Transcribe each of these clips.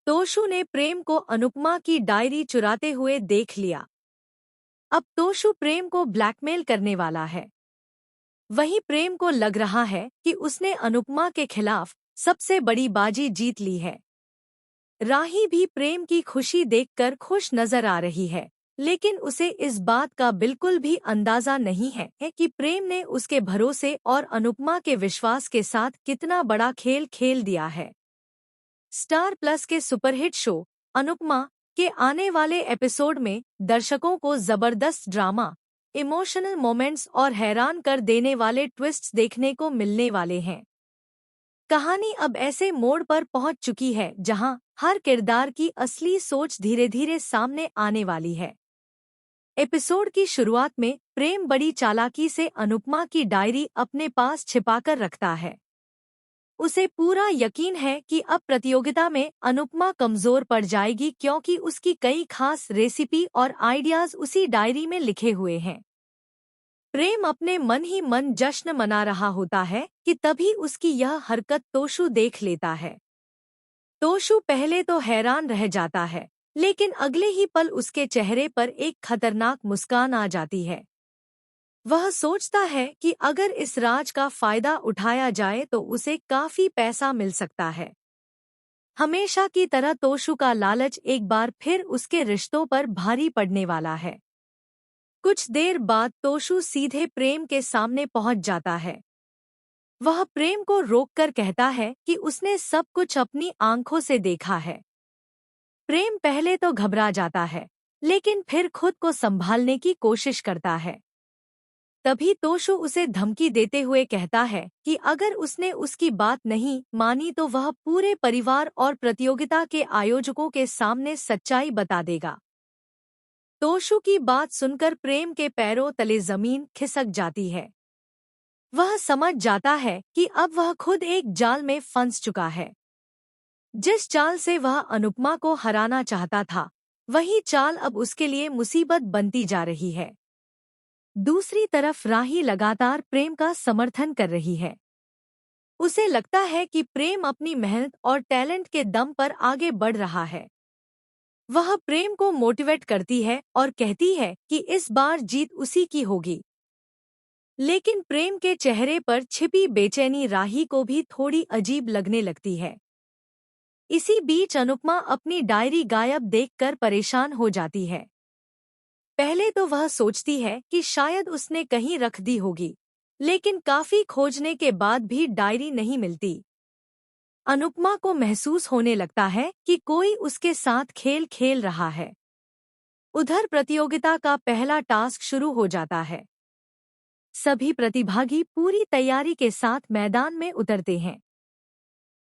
तोशु ने प्रेम को अनुपमा की डायरी चुराते हुए देख लिया। अब तोशु प्रेम को ब्लैकमेल करने वाला है। वहीं प्रेम को लग रहा है कि उसने अनुपमा के खिलाफ सबसे बड़ी बाजी जीत ली है। राही भी प्रेम की खुशी देखकर खुश नजर आ रही है, लेकिन उसे इस बात का बिल्कुल भी अंदाजा नहीं है कि प्रेम ने उसके भरोसे और अनुपमा के विश्वास के साथ कितना बड़ा खेल खेल दिया है। स्टार प्लस के सुपरहिट शो अनुपमा के आने वाले एपिसोड में दर्शकों को जबरदस्त ड्रामा, इमोशनल मोमेंट्स और हैरान कर देने वाले ट्विस्ट्स देखने को मिलने वाले हैं। कहानी अब ऐसे मोड़ पर पहुंच चुकी है जहां हर किरदार की असली सोच धीरे धीरे सामने आने वाली है। एपिसोड की शुरुआत में प्रेम बड़ी चालाकी से अनुपमा की डायरी अपने पास छिपाकर रखता है। उसे पूरा यकीन है कि अब प्रतियोगिता में अनुपमा कमजोर पड़ जाएगी, क्योंकि उसकी कई खास रेसिपी और आइडियाज उसी डायरी में लिखे हुए हैं। प्रेम अपने मन ही मन जश्न मना रहा होता है कि तभी उसकी यह हरकत तोशु देख लेता है। तोशु पहले तो हैरान रह जाता है, लेकिन अगले ही पल उसके चेहरे पर एक खतरनाक मुस्कान आ जाती है। वह सोचता है कि अगर इस राज का फायदा उठाया जाए तो उसे काफी पैसा मिल सकता है। हमेशा की तरह तोशु का लालच एक बार फिर उसके रिश्तों पर भारी पड़ने वाला है। कुछ देर बाद तोशु सीधे प्रेम के सामने पहुंच जाता है। वह प्रेम को रोककर कहता है कि उसने सब कुछ अपनी आंखों से देखा है। प्रेम पहले तो घबरा जाता है, लेकिन फिर खुद को संभालने की कोशिश करता है। तभी तोशु उसे धमकी देते हुए कहता है कि अगर उसने उसकी बात नहीं मानी तो वह पूरे परिवार और प्रतियोगिता के आयोजकों के सामने सच्चाई बता देगा। तोशु की बात सुनकर प्रेम के पैरों तले जमीन खिसक जाती है। वह समझ जाता है कि अब वह खुद एक जाल में फंस चुका है। जिस चाल से वह अनुपमा को हराना चाहता था, वही चाल अब उसके लिए मुसीबत बनती जा रही है। दूसरी तरफ राही लगातार प्रेम का समर्थन कर रही है। उसे लगता है कि प्रेम अपनी मेहनत और टैलेंट के दम पर आगे बढ़ रहा है। वह प्रेम को मोटिवेट करती है और कहती है कि इस बार जीत उसी की होगी। लेकिन प्रेम के चेहरे पर छिपी बेचैनी राही को भी थोड़ी अजीब लगने लगती है। इसी बीच अनुपमा अपनी डायरी गायब देखकर परेशान हो जाती है। पहले तो वह सोचती है कि शायद उसने कहीं रख दी होगी, लेकिन काफी खोजने के बाद भी डायरी नहीं मिलती। अनुपमा को महसूस होने लगता है कि कोई उसके साथ खेल खेल रहा है। उधर प्रतियोगिता का पहला टास्क शुरू हो जाता है। सभी प्रतिभागी पूरी तैयारी के साथ मैदान में उतरते हैं।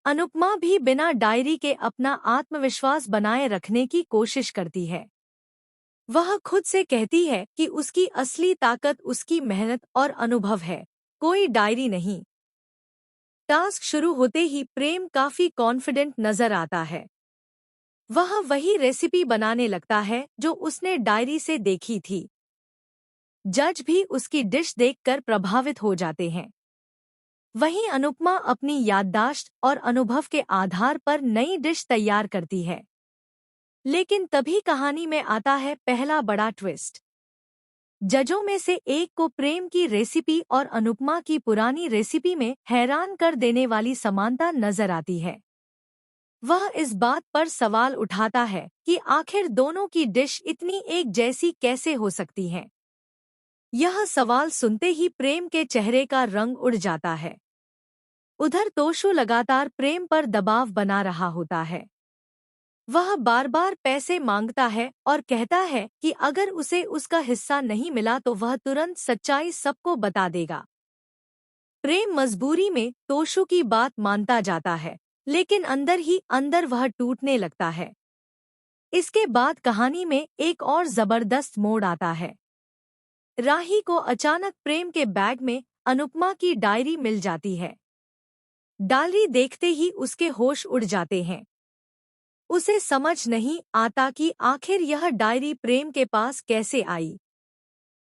अनुपमा भी बिना डायरी के अपना आत्मविश्वास बनाए रखने की कोशिश करती है। वह खुद से कहती है कि उसकी असली ताकत उसकी मेहनत और अनुभव है, कोई डायरी नहीं। टास्क शुरू होते ही प्रेम काफी कॉन्फिडेंट नजर आता है। वह वही रेसिपी बनाने लगता है जो उसने डायरी से देखी थी। जज भी उसकी डिश देखकर प्रभावित हो जाते हैं। वहीं अनुपमा अपनी याददाश्त और अनुभव के आधार पर नई डिश तैयार करती है। लेकिन तभी कहानी में आता है पहला बड़ा ट्विस्ट। जजों में से एक को प्रेम की रेसिपी और अनुपमा की पुरानी रेसिपी में हैरान कर देने वाली समानता नजर आती है। वह इस बात पर सवाल उठाता है कि आखिर दोनों की डिश इतनी एक जैसी कैसे हो सकती है। यह सवाल सुनते ही प्रेम के चेहरे का रंग उड़ जाता है। उधर तोशु लगातार प्रेम पर दबाव बना रहा होता है। वह बार बार पैसे मांगता है और कहता है कि अगर उसे उसका हिस्सा नहीं मिला तो वह तुरंत सच्चाई सबको बता देगा। प्रेम मजबूरी में तोशु की बात मानता जाता है, लेकिन अंदर ही अंदर वह टूटने लगता है। इसके बाद कहानी में एक और जबरदस्त मोड़ आता है। राही को अचानक प्रेम के बैग में अनुपमा की डायरी मिल जाती है। डायरी देखते ही उसके होश उड़ जाते हैं। उसे समझ नहीं आता कि आखिर यह डायरी प्रेम के पास कैसे आई।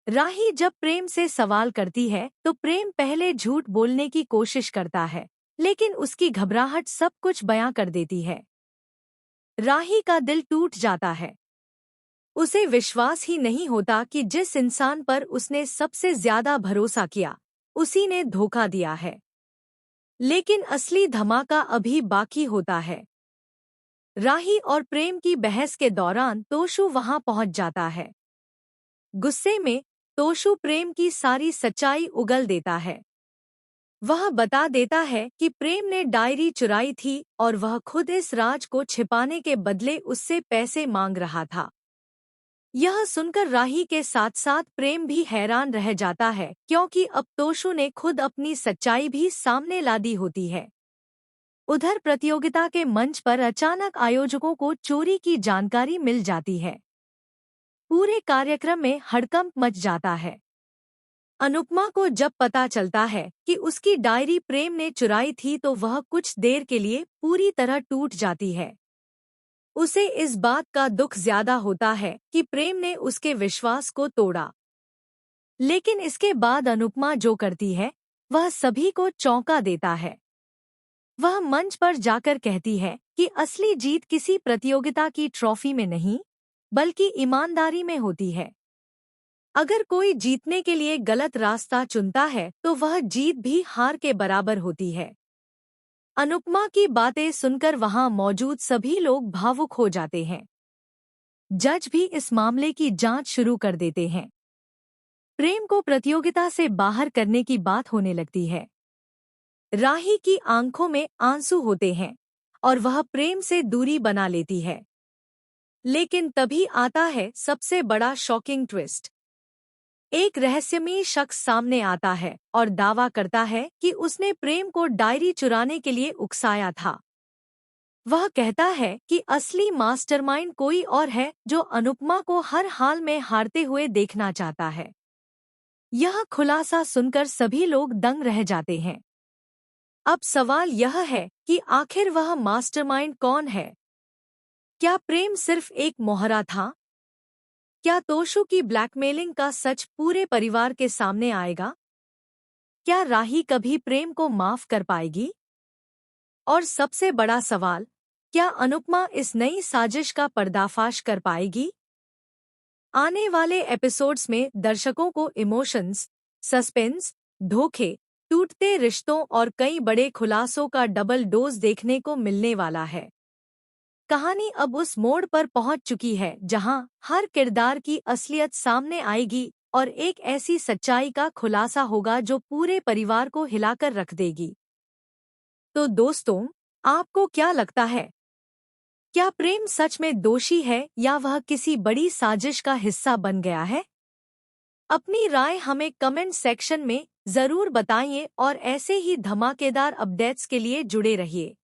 राही जब प्रेम से सवाल करती है तो प्रेम पहले झूठ बोलने की कोशिश करता है, लेकिन उसकी घबराहट सब कुछ बयां कर देती है। राही का दिल टूट जाता है। उसे विश्वास ही नहीं होता कि जिस इंसान पर उसने सबसे ज्यादा भरोसा किया, उसी ने धोखा दिया है। लेकिन असली धमाका अभी बाकी होता है। राही और प्रेम की बहस के दौरान तोशु वहां पहुंच जाता है। गुस्से में तोशु प्रेम की सारी सच्चाई उगल देता है। वह बता देता है कि प्रेम ने डायरी चुराई थी और वह खुद इस राज को छिपाने के बदले उससे पैसे मांग रहा था। यह सुनकर राही के साथ साथ प्रेम भी हैरान रह जाता है, क्योंकि अब तोशु ने खुद अपनी सच्चाई भी सामने ला दी होती है। उधर प्रतियोगिता के मंच पर अचानक आयोजकों को चोरी की जानकारी मिल जाती है। पूरे कार्यक्रम में हड़कंप मच जाता है। अनुपमा को जब पता चलता है कि उसकी डायरी प्रेम ने चुराई थी तो वह कुछ देर के लिए पूरी तरह टूट जाती है। उसे इस बात का दुख ज्यादा होता है कि प्रेम ने उसके विश्वास को तोड़ा। लेकिन इसके बाद अनुपमा जो करती है वह सभी को चौंका देता है। वह मंच पर जाकर कहती है कि असली जीत किसी प्रतियोगिता की ट्रॉफी में नहीं, बल्कि ईमानदारी में होती है। अगर कोई जीतने के लिए गलत रास्ता चुनता है तो वह जीत भी हार के बराबर होती है। अनुपमा की बातें सुनकर वहां मौजूद सभी लोग भावुक हो जाते हैं। जज भी इस मामले की जांच शुरू कर देते हैं। प्रेम को प्रतियोगिता से बाहर करने की बात होने लगती है। राही की आंखों में आंसू होते हैं और वह प्रेम से दूरी बना लेती है। लेकिन तभी आता है सबसे बड़ा शॉकिंग ट्विस्ट। एक रहस्यमयी शख्स सामने आता है और दावा करता है कि उसने प्रेम को डायरी चुराने के लिए उकसाया था। वह कहता है कि असली मास्टरमाइंड कोई और है जो अनुपमा को हर हाल में हारते हुए देखना चाहता है। यह खुलासा सुनकर सभी लोग दंग रह जाते हैं। अब सवाल यह है कि आखिर वह मास्टरमाइंड कौन है? क्या प्रेम सिर्फ एक मोहरा था? क्या तोशु की ब्लैकमेलिंग का सच पूरे परिवार के सामने आएगा? क्या राही कभी प्रेम को माफ कर पाएगी? और सबसे बड़ा सवाल, क्या अनुपमा इस नई साजिश का पर्दाफाश कर पाएगी? आने वाले एपिसोड्स में दर्शकों को इमोशंस, सस्पेंस, धोखे, टूटते रिश्तों और कई बड़े खुलासों का डबल डोज देखने को मिलने वाला है। कहानी अब उस मोड़ पर पहुंच चुकी है जहां हर किरदार की असलियत सामने आएगी और एक ऐसी सच्चाई का खुलासा होगा जो पूरे परिवार को हिलाकर रख देगी। तो दोस्तों, आपको क्या लगता है? क्या प्रेम सच में दोषी है या वह किसी बड़ी साजिश का हिस्सा बन गया है? अपनी राय हमें कमेंट सेक्शन में जरूर बताइए और ऐसे ही धमाकेदार अपडेट्स के लिए जुड़े रहिए।